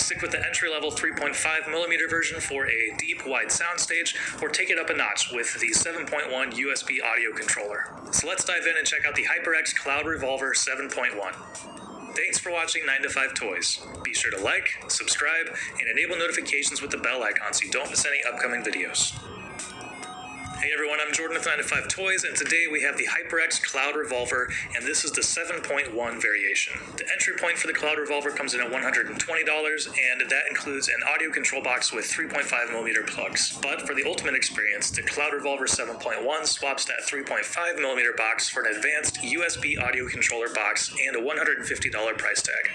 Stick with the entry-level 3.5mm version for a deep, wide soundstage, or take it up a notch with the 7.1 USB audio controller. So let's dive in and check out the HyperX Cloud Revolver 7.1. Thanks for watching 9 to 5 Toys. Be sure to like, subscribe, and enable notifications with the bell icon so you don't miss any upcoming videos. Hey everyone, I'm Jordan with 9 to 5 Toys, and today we have the HyperX Cloud Revolver, and this is the 7.1 variation. The entry point for the Cloud Revolver comes in at $120, and that includes an audio control box with 3.5mm plugs. But for the ultimate experience, the Cloud Revolver 7.1 swaps that 3.5mm box for an advanced USB audio controller box and a $150 price tag.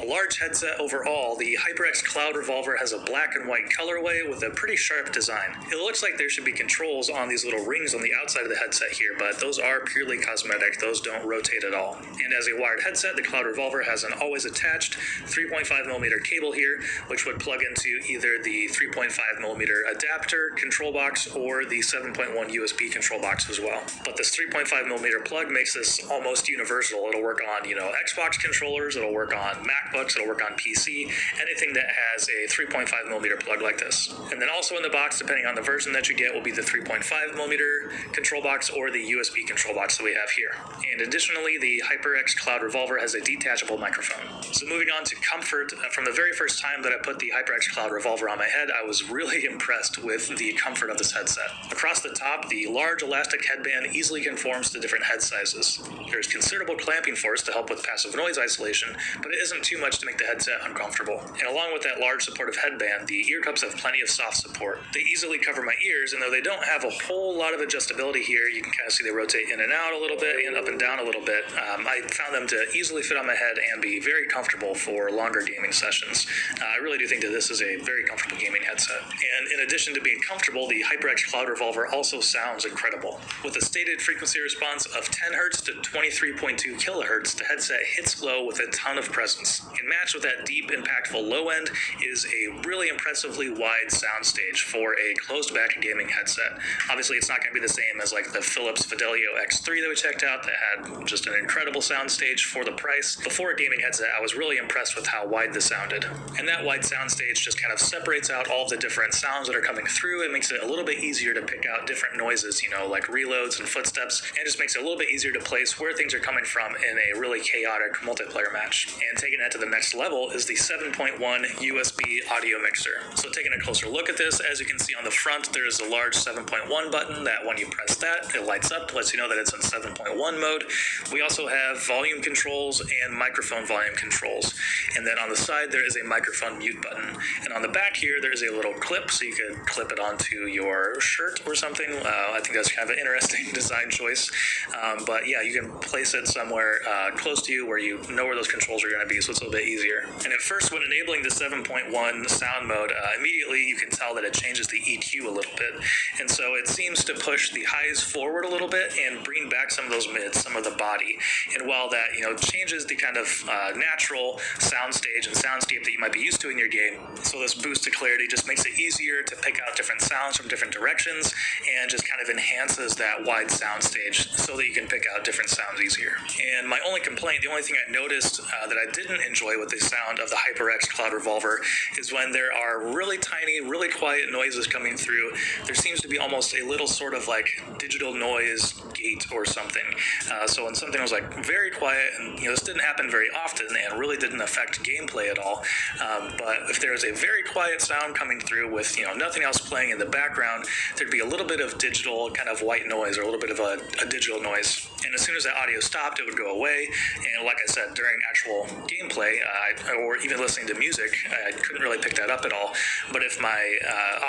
A large headset overall, the HyperX Cloud Revolver has a black and white colorway with a pretty sharp design. It looks like there should be controls on these little rings on the outside of the headset here, but those are purely cosmetic. Those don't rotate at all. And as a wired headset, the Cloud Revolver has an always attached 3.5mm cable here, which would plug into either the 3.5mm adapter control box or the 7.1 USB control box as well. But this 3.5mm plug makes this almost universal. It'll work on, Xbox controllers, it'll work on MacBooks, it'll work on PC, anything that has a 3.5mm plug like this. And then also in the box, depending on the version that you get, will be the 3.5mm control box or the USB control box that we have here. And additionally, the HyperX Cloud Revolver has a detachable microphone. So moving on to comfort, from the very first time that I put the HyperX Cloud Revolver on my head, I was really impressed with the comfort of this headset. Across the top, the large elastic headband easily conforms to different head sizes. There's considerable clamping force to help with passive noise isolation, but it isn't too much to make the headset uncomfortable. And along with that large supportive headband, the ear cups have plenty of soft support. They easily cover my ears, and though they don't have a whole lot of adjustability here, you can kind of see they rotate in and out a little bit and up and down a little bit. I found them to easily fit on my head and be very comfortable for longer gaming sessions. I really do think that this is a very comfortable gaming headset. And in addition to being comfortable, the HyperX Cloud Revolver also sounds incredible. With a stated frequency response of 10 Hz to 23.2 kHz, the headset hits low with a ton of presence. And matched with that deep, impactful low end is a really impressively wide soundstage for a closed-back gaming headset. Obviously, it's not going to be the same as like the Philips Fidelio X3 that we checked out that had just an incredible soundstage for the price. Before a gaming headset, I was really impressed with how wide this sounded. And that wide soundstage just kind of separates out all the different sounds that are coming through. It makes it a little bit easier to pick out different noises, like reloads and footsteps, and just makes it a little bit easier to place where things are coming from in a really chaotic multiplayer match. And taking that to the next level is the 7.1 USB audio mixer. So taking a closer look at this, as you can see on the front, there's a large 7.1 button that when you press that, it lights up, lets you know that it's in 7.1 mode. We also have volume controls and microphone volume controls. And then on the side, there is a microphone mute button. And on the back here, there's a little clip, so you could clip it onto your shirt or something. I think that's kind of an interesting design choice. But yeah, you can place it somewhere close to you where you know where those controls are going to be, so it's a little bit easier. And at first, when enabling the 7.1 sound mode, immediately you can tell that it changes the EQ a little bit. And so it seems to push the highs forward a little bit and bring back some of those mids, some of the body. And while that, changes the kind of natural soundstage and soundscape that you might be used to in your game, so this boost to clarity just makes it easier to pick out different sounds from different directions and just kind of enhances that wide soundstage so that you can pick out different sounds easier. And my only complaint, the only thing I noticed that I didn't enjoy with the sound of the HyperX Cloud Revolver is when there are really tiny, really quiet noises coming through, there seems to be almost a little sort of like digital noise gate or something. So when something was like very quiet, and this didn't happen very often and really didn't affect gameplay at all, but if there was a very quiet sound coming through with nothing else playing in the background, there'd be a little bit of digital kind of white noise or a little bit of a digital noise. And as soon as that audio stopped, it would go away. And like I said, during actual gameplay, or even listening to music, I couldn't really pick that up at all. But if my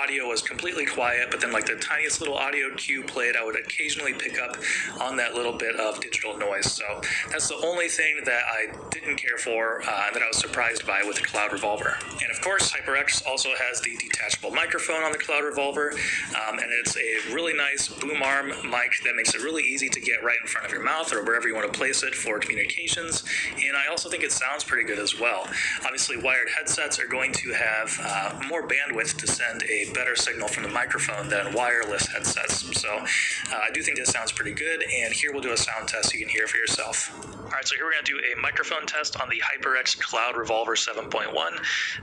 audio was completely quiet, but then like the tiniest little audio cue played, I would occasionally pick up on that little bit of digital noise. So that's the only thing that I didn't care for, that I was surprised by with the Cloud Revolver. And of course, HyperX also has the detachable microphone on the Cloud Revolver, and it's a really nice boom arm mic that makes it really easy to get right in front front of your mouth or wherever you want to place it for communications. And I also think it sounds pretty good as well. Obviously, wired headsets are going to have more bandwidth to send a better signal from the microphone than wireless headsets. So I do think this sounds pretty good. And here we'll do a sound test so you can hear for yourself. All right, so here we're going to do a microphone test on the HyperX Cloud Revolver 7.1.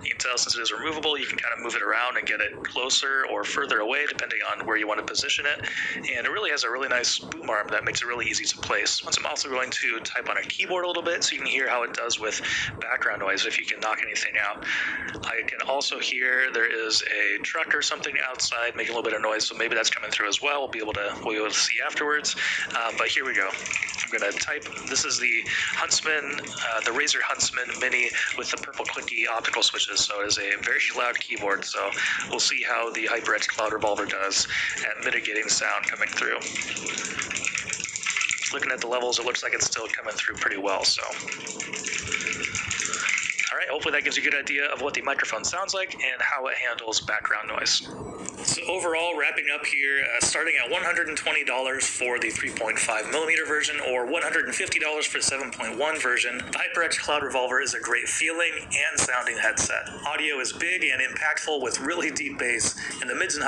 You can tell since it is removable, you can kind of move it around and get it closer or further away depending on where you want to position it. And it really has a really nice boom arm that makes it really easy to place. I'm also going to type on a keyboard a little bit so you can hear how it does with background noise if you can knock anything out. I can also hear there is a truck or something outside making a little bit of noise, so maybe that's coming through as well. We'll be able to see afterwards. But here we go. I'm going to type. This is the Huntsman, the Razer Huntsman Mini with the purple clicky optical switches. So it is a very loud keyboard. So we'll see how the HyperX Cloud Revolver does at mitigating sound coming through. Looking at the levels, it looks like it's still coming through pretty well. So, all right, hopefully that gives you a good idea of what the microphone sounds like and how it handles background noise. So overall, wrapping up here, starting at $120 for the 3.5 millimeter version or $150 for the 7.1 version, the HyperX Cloud Revolver is a great feeling and sounding headset. Audio is big and impactful with really deep bass in the mids and